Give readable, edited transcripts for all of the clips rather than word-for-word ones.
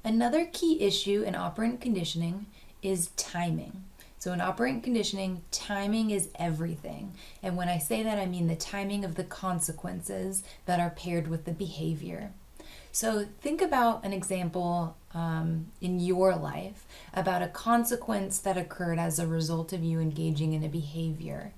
Another key issue in operant conditioning is timing. So in operant conditioning, timing is everything. And when I say that, I mean the timing of the consequences that are paired with the behavior. So think about an example in your life about a consequence that occurred as a result of you engaging in a behavior.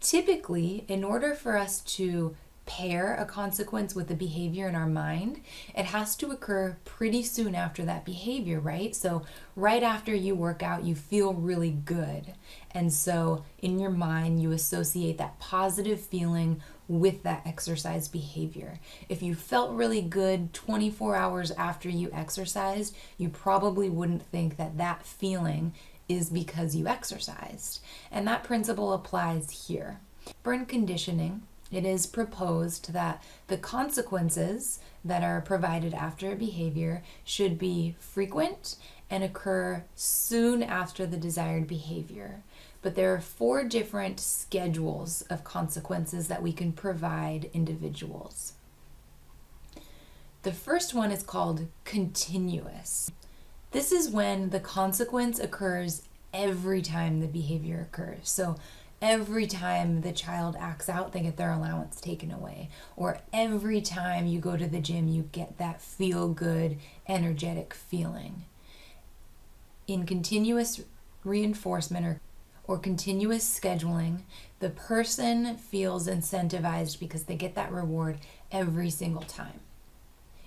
Typically, in order for us to pair a consequence with the behavior in our mind, it has to occur pretty soon after that behavior, right? So right after you work out, you feel really good. And so in your mind, you associate that positive feeling with that exercise behavior. If you felt really good 24 hours after you exercised, you probably wouldn't think that that feeling is because you exercised. And that principle applies here. For conditioning, it is proposed that the consequences that are provided after a behavior should be frequent and occur soon after the desired behavior. But there are 4 different schedules of consequences that we can provide individuals. The first one is called continuous. This is when the consequence occurs every time the behavior occurs. So every time the child acts out, they get their allowance taken away. Or every time you go to the gym, you get that feel-good, energetic feeling. In continuous reinforcement or continuous scheduling, the person feels incentivized because they get that reward every single time.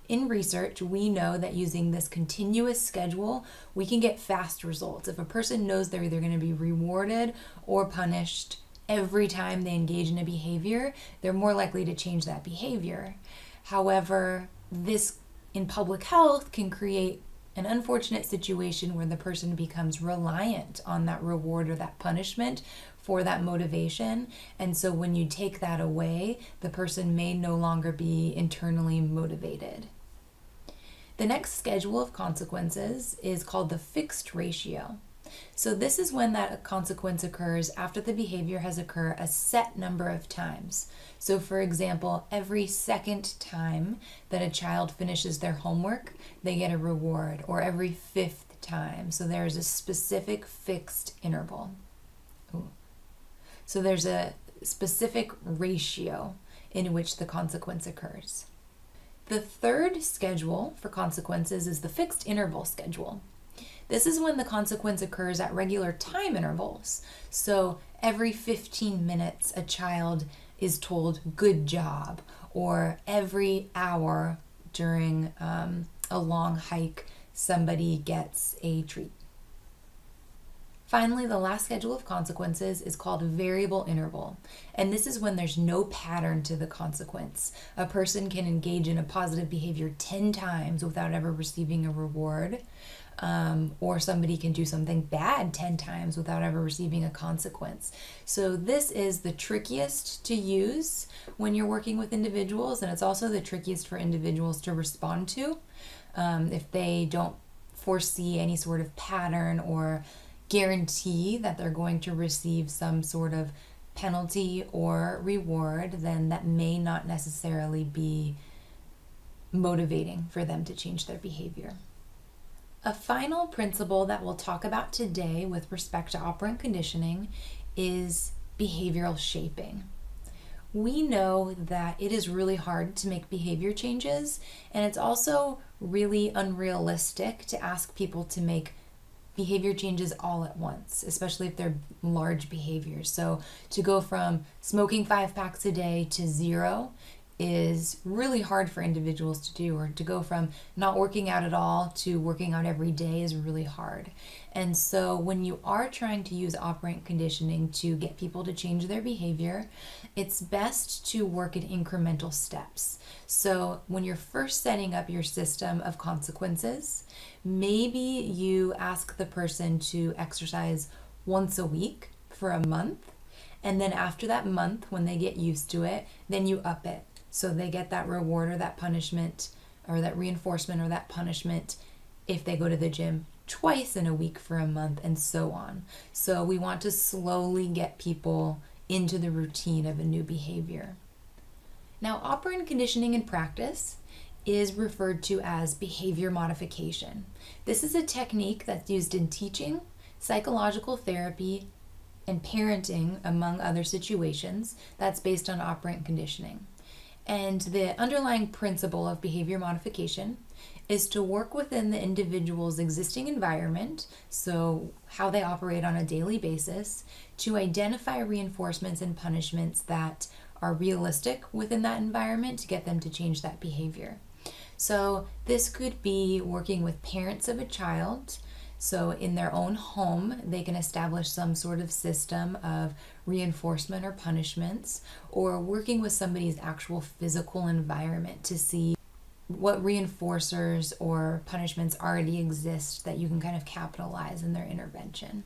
In research, we know that using this continuous schedule, we can get fast results. If a person knows they're either going to be rewarded or punished every time they engage in a behavior, they're more likely to change that behavior. However, this in public health can create an unfortunate situation where the person becomes reliant on that reward or that punishment for that motivation. And so when you take that away, the person may no longer be internally motivated. The next schedule of consequences is called the fixed ratio. So this is when that consequence occurs after the behavior has occurred a set number of times. So for example, every second time that a child finishes their homework, they get a reward, or every 5th time. So there's a specific fixed interval. So there's a specific ratio in which the consequence occurs. The third schedule for consequences is the fixed interval schedule. This is when the consequence occurs at regular time intervals. So every 15 minutes, a child is told good job, or every hour during a long hike, somebody gets a treat. Finally, the last schedule of consequences is called variable interval, and this is when there's no pattern to the consequence. A person can engage in a positive behavior 10 times without ever receiving a reward, or somebody can do something bad 10 times without ever receiving a consequence. So this is the trickiest to use when you're working with individuals, and it's also the trickiest for individuals to respond to if they don't foresee any sort of pattern or guarantee that they're going to receive some sort of penalty or reward. Then that may not necessarily be motivating for them to change their behavior. A final principle that we'll talk about today with respect to operant conditioning is behavioral shaping. We know that it is really hard to make behavior changes, and it's also really unrealistic to ask people to make behavior changes all at once, especially if they're large behaviors. So to go from smoking 5 packs a day to 0 is really hard for individuals to do, or to go from not working out at all to working out every day is really hard. And so when you are trying to use operant conditioning to get people to change their behavior, it's best to work in incremental steps. So when you're first setting up your system of consequences, maybe you ask the person to exercise once a week for a month, and then after that month, when they get used to it, then you up it. So they get that reward or that punishment or that reinforcement or that punishment if they go to the gym twice in a week for a month, and so on. So we want to slowly get people into the routine of a new behavior. Now, operant conditioning in practice is referred to as behavior modification. This is a technique that's used in teaching, psychological therapy, and parenting, among other situations, that's based on operant conditioning. And the underlying principle of behavior modification is to work within the individual's existing environment, so how they operate on a daily basis, to identify reinforcements and punishments that are realistic within that environment to get them to change that behavior. So this could be working with parents of a child. So in their own home, they can establish some sort of system of reinforcement or punishments, or working with somebody's actual physical environment to see what reinforcers or punishments already exist that you can kind of capitalize in their intervention.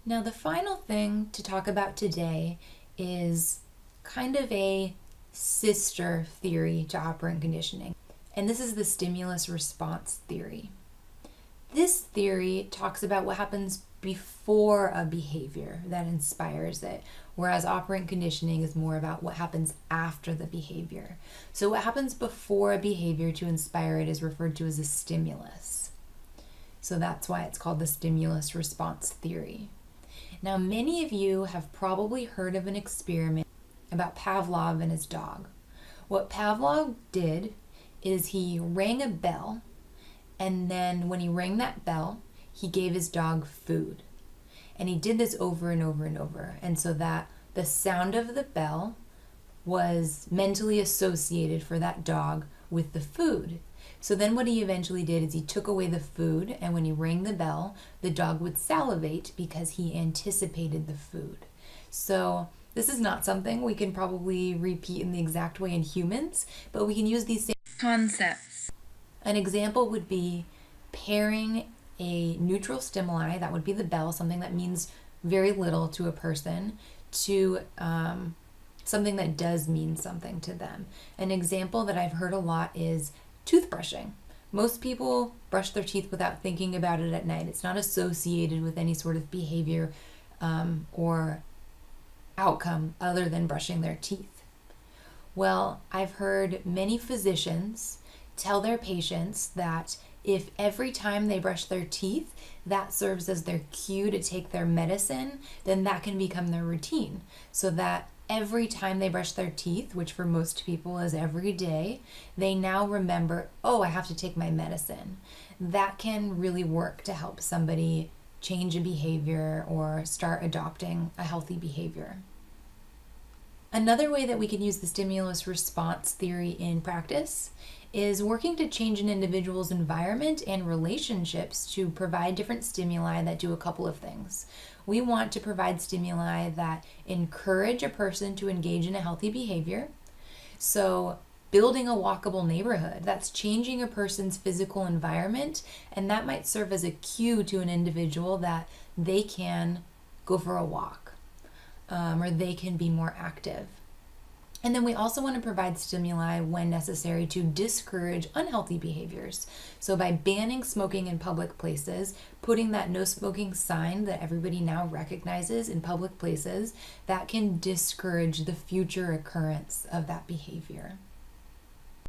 Now, the final thing to talk about today is kind of a sister theory to operant conditioning, and this is the stimulus response theory. This theory talks about what happens before a behavior that inspires it, whereas operant conditioning is more about what happens after the behavior. So what happens before a behavior to inspire it is referred to as a stimulus. So that's why it's called the stimulus response theory. Now, many of you have probably heard of an experiment about Pavlov and his dog. What Pavlov did is he rang a bell, and then when he rang that bell, he gave his dog food. And he did this over and over and over. And so that the sound of the bell was mentally associated for that dog with the food. So then what he eventually did is he took away the food, and when he rang the bell, the dog would salivate because he anticipated the food. So this is not something we can probably repeat in the exact way in humans, but we can use these same concepts. An example would be pairing a neutral stimuli, that would be the bell, something that means very little to a person, to something that does mean something to them. An example that I've heard a lot is toothbrushing. Most people brush their teeth without thinking about it at night. It's not associated with any sort of behavior or outcome other than brushing their teeth. Well, I've heard many physicians tell their patients that if every time they brush their teeth, that serves as their cue to take their medicine, then that can become their routine. So that every time they brush their teeth, which for most people is every day, they now remember, oh, I have to take my medicine. That can really work to help somebody change a behavior or start adopting a healthy behavior. Another way that we can use the stimulus response theory in practice is working to change an individual's environment and relationships to provide different stimuli that do a couple of things. We want to provide stimuli that encourage a person to engage in a healthy behavior. So building a walkable neighborhood, that's changing a person's physical environment, and that might serve as a cue to an individual that they can go for a walk or they can be more active. And then we also want to provide stimuli when necessary to discourage unhealthy behaviors. So by banning smoking in public places, putting that no smoking sign that everybody now recognizes in public places, that can discourage the future occurrence of that behavior.